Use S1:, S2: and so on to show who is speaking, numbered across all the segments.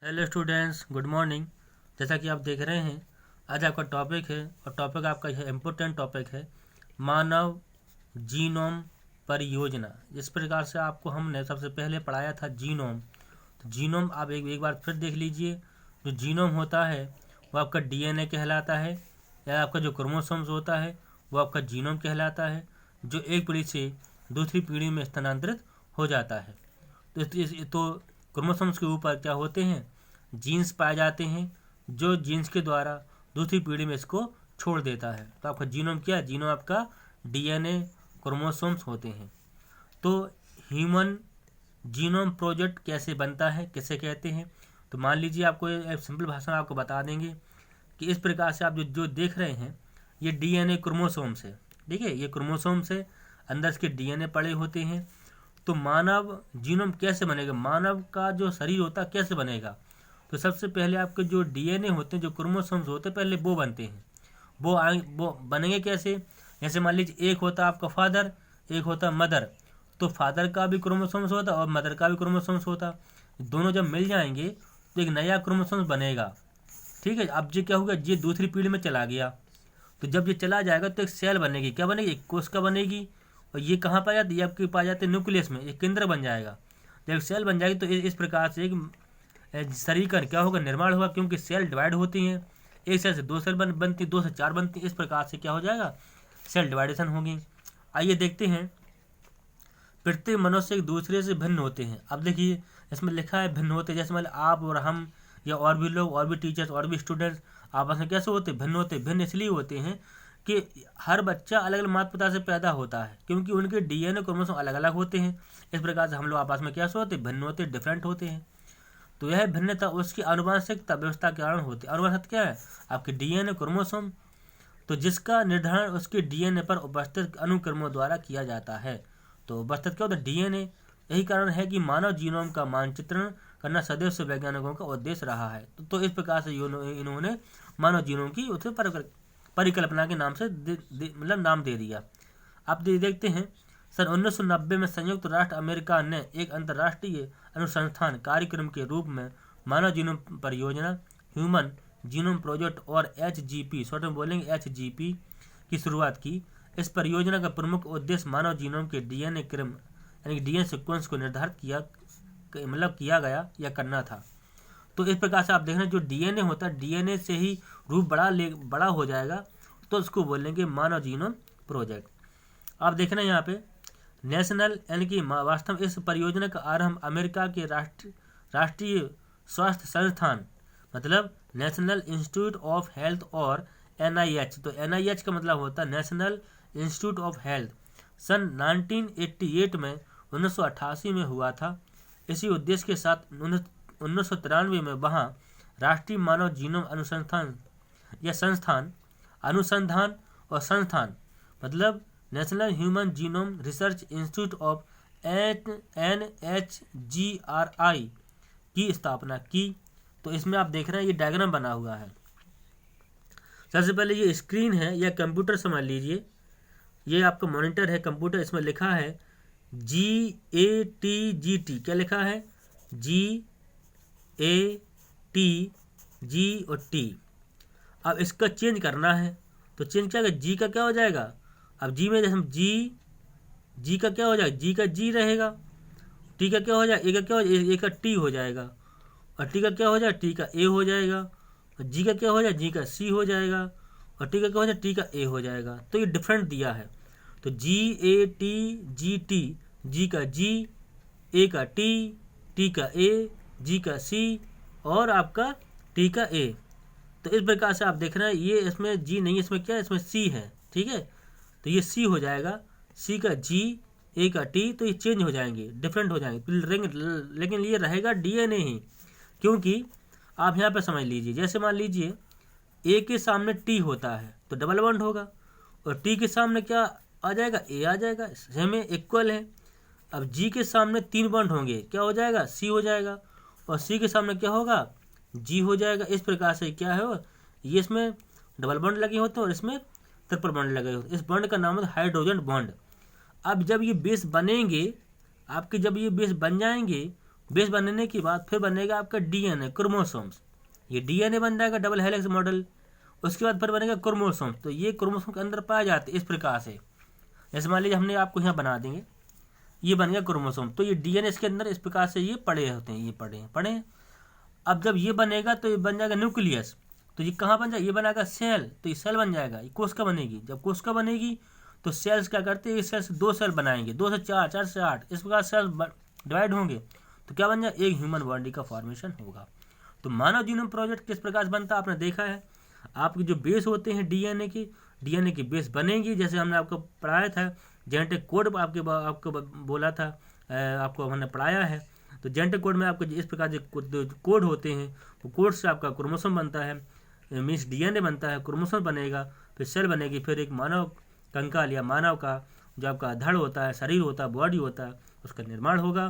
S1: Hello students, good morning. जैसा कि आप देख रहे हैं, आज आपका टॉपिक है और टॉपिक आपका यह इम्पोर्टेंट टॉपिक है, मानव जीनोम परियोजना। जिस प्रकार से आपको हमने सबसे पहले पढ़ाया था जीनोम, तो जीनोम आप एक बार फिर देख लीजिए। जो जीनोम होता है वो आपका डीएनए कहलाता है, या आपका जो क्रोमोसोम्स होता है वो आपका जीनोम कहलाता है, जो एक पीढ़ी से दूसरी पीढ़ी में स्थानांतरित हो जाता है। तो क्रोमोसोम्स के ऊपर क्या होते हैं, जीन्स पाए जाते हैं, जो जीन्स के द्वारा दूसरी पीढ़ी में इसको छोड़ देता है। तो आपका जीनोम क्या है? जीनोम आपका डीएनए क्रोमोसोम्स होते हैं। तो ह्यूमन जीनोम प्रोजेक्ट कैसे बनता है, किसे कहते हैं? तो मान लीजिए, आपको एक सिंपल भाषा में आपको बता देंगे कि इस प्रकार से आप जो देख रहे हैं, ये डीएनए क्रोमोसोम्स है। ठीक है, ये क्रोमोसोम्स है, अंदर इसके डीएनए पड़े होते हैं। तो मानव जीनोम कैसे बनेगा, मानव का जो शरीर होता है कैसे बनेगा? तो सबसे पहले आपके जो डीएनए होते हैं, जो क्रोमोसोम्स होते हैं, पहले वो बनते हैं। वो बनेंगे कैसे? जैसे मान लीजिए, एक होता है आपका फादर, एक होता है मदर। तो फादर का भी क्रोमोसोम्स होता और मदर का भी क्रोमोसोम्स होता। दोनों जब मिल जाएंगे तो एक नया क्रोमोसोम्स बनेगा। ठीक है, अब ये क्या होगा, ये दूसरी पीढ़ी में चला गया। तो जब ये चला जाएगा तो एक सेल बनेगी। क्या बनेगी? एक कोशिका बनेगी। और ये कहाँ पाया जाती है? आपके पाया जाते हैं न्यूक्लियस में, एक केंद्र बन जाएगा। जब एक सेल बन जाएगी तो इस प्रकार से एक शरीर का क्या होगा, निर्माण होगा। क्योंकि सेल डिवाइड होती हैं, एक सेल से दो सेल बनती, दो से चार बनती। इस प्रकार से क्या हो जाएगा, सेल डिवाइडेशन होगी। आइए देखते हैं, प्रत्येक मनुष्य एक दूसरे से भिन्न होते हैं। अब देखिए, इसमें लिखा है भिन्न होते हैं। जैसे मतलब आप और हम, या और भी लोग, और भी टीचर्स, और भी स्टूडेंट्स आपस में कैसे होते हैं, भिन्न होते हैं। भिन्न इसलिए होते हैं कि हर बच्चा अलग अलग माता पिता से पैदा होता है, क्योंकि उनके डीएनए क्रोमोसोम अलग अलग होते हैं। इस प्रकार से हम लोग आपस में कैसे होते हैं, भिन्न होते हैं, डिफरेंट होते हैं। तो यह भिन्नता उसकी आनुवंशिकता व्यवस्था के कारण होती है। आनुवंशिकता क्या है? आपके डीएनए क्रोमोसोम, तो जिसका निर्धारण उसके डीएनए पर उपस्थित अनुक्रमों द्वारा किया जाता है। तो उपस्थित क्या होता है? डीएनए। यही कारण है कि मानव जीनोम का मानचित्रण करना सदैव से वैज्ञानिकों का उद्देश्य रहा है। तो इस प्रकार से इन्होंने मानव जीनोम की उसे परिकल्पना के नाम से मतलब नाम दे दिया। आप देखते हैं, सन 1990 में संयुक्त राष्ट्र अमेरिका ने एक अंतर्राष्ट्रीय अनुसंधान कार्यक्रम के रूप में मानव जीनोम परियोजना, ह्यूमन जीनोम प्रोजेक्ट और HGP, शॉर्ट में बोलेंगे HGP, की शुरुआत की। इस परियोजना का प्रमुख उद्देश्य मानव जीनोम के डीएनए क्रम यानी डीएनए सीक्वेंस को निर्धारित किया गया या करना था। तो इस प्रकार से आप देख रहे हैं, जो डीएनए होता है, डीएनए से ही रूप बड़ा हो जाएगा, तो उसको बोलेंगे मानव जीनोम प्रोजेक्ट। आप देख रहे हैं यहाँ पे नेशनल यानी कि वास्तव में इस परियोजना का आरंभ अमेरिका के राष्ट्रीय स्वास्थ्य संस्थान, मतलब नेशनल इंस्टीट्यूट ऑफ हेल्थ और NIH। तो NIH का मतलब होता है नेशनल इंस्टीट्यूट ऑफ हेल्थ, सन 1988 में 1988 में हुआ था। इसी उद्देश्य के साथ 1993 में वहाँ राष्ट्रीय मानव जीनोम अनुसंधान या संस्थान, अनुसंधान और संस्थान, मतलब national human genome research institute of NHGRI की स्थापना की। तो इसमें आप देख रहे हैं, ये डायग्राम बना हुआ है। सबसे पहले ये स्क्रीन है या कंप्यूटर समझ लीजिए, ये आपका मॉनिटर है कंप्यूटर। इसमें लिखा है GATGT। क्या लिखा है? GATG और T। अब इसका चेंज करना है, तो चेंज क्या होगा, जी का क्या हो जाएगा? अब जी में जैसे हम जी का क्या हो जाएगा, जी का जी रहेगा। टी का क्या हो जाएगा, ए का क्या हो जाएगा, ए का टी हो जाएगा। और टी का क्या हो जाएगा, टी का ए हो जाएगा। और जी का क्या हो जाएगा, जी का सी हो जाएगा। और टी का क्या हो जाएगा, टी का ए हो जाएगा। तो ये डिफरेंट दिया है। तो GATGT, जी का जी, ए का टी का ए, जी का सी और आपका टी का ए। तो इस प्रकार से आप देख रहे हैं, ये इसमें जी नहीं, इसमें क्या है, इसमें सी है। ठीक है, तो ये सी हो जाएगा, सी का जी, ए का टी। तो ये चेंज हो जाएंगे, डिफरेंट हो जाएंगे, लेकिन ये रहेगा डीएनए ही। क्योंकि आप यहाँ पे समझ लीजिए, जैसे मान लीजिए ए के सामने टी होता है तो डबल बॉन्ड होगा, और टी के सामने क्या आ जाएगा, ए आ जाएगा, सेम है, इक्वल है। अब जी के सामने 3 बॉन्ड होंगे, क्या हो जाएगा, सी हो जाएगा। और सी के सामने क्या होगा, जी हो जाएगा। इस प्रकार से क्या है, ये इसमें डबल बॉन्ड लगे होते हैं और इसमें ट्रिपल बॉन्ड लगे होते हैं। इस बॉन्ड का नाम है हाइड्रोजन बॉन्ड। अब जब ये बेस बनेंगे, आपके जब ये बेस बन जाएंगे, बेस बनने के बाद फिर बनेगा आपका डीएनए, क्रोमोसोम्स। ये डीएनए बन जाएगा, डबल हेलिक्स मॉडल। उसके बाद फिर बनेगा क्रोमोसोम्स। तो ये क्रोमोसोम के अंदर पाए जाते हैं इस प्रकार से। जैसे मान लीजिए हमने आपको यहाँ बना देंगे, ये बन गया क्रोमोसोम। तो ये डीएनए इसके अंदर इस प्रकार से ये पड़े होते हैं, ये पड़े हैं। अब जब ये बनेगा तो ये बन जाएगा न्यूक्लियस। तो ये कहाँ बन जाएगा, ये बनाएगा सेल। तो ये सेल बन जाएगा, ये कोशिका बनेगी। जब कोशिका बनेगी तो सेल्स क्या करते हैं, इस सेल से 2 सेल बनाएंगे, 2 से 4, 4 से 8, इस प्रकार सेल डिवाइड होंगे। तो क्या बन जाए, एक ह्यूमन बॉडी का फॉर्मेशन होगा। तो मानव जीनोम प्रोजेक्ट किस प्रकार से बनता है आपने देखा है। आपके जो बेस होते हैं डीएनए की बेस बनेगी। जैसे हमने आपको पढ़ाया था, जेनेटिक कोड आपको बोला था, आपको हमने पढ़ाया है। तो जेनेटिक कोड में आपको इस प्रकार के कोड होते हैं, वो कोड से आपका क्रोमोसोम बनता है, मीन्स डीएनए बनता है, क्रोमोसोम बनेगा, फिर सेल बनेगी, फिर एक मानव कंकाल या मानव का जो आपका धड़ होता है, शरीर होता है, बॉडी होता है, उसका निर्माण होगा।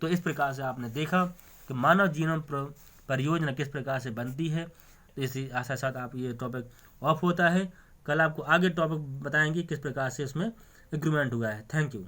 S1: तो इस प्रकार से आपने देखा कि मानव जीनोम परियोजना किस प्रकार से बनती है। तो इसी आशा साथ आप ये टॉपिक ऑफ होता है। कल आपको आगे टॉपिक बताएंगे किस प्रकार से इसमें इंक्रीमेंट हुआ है। Thank you.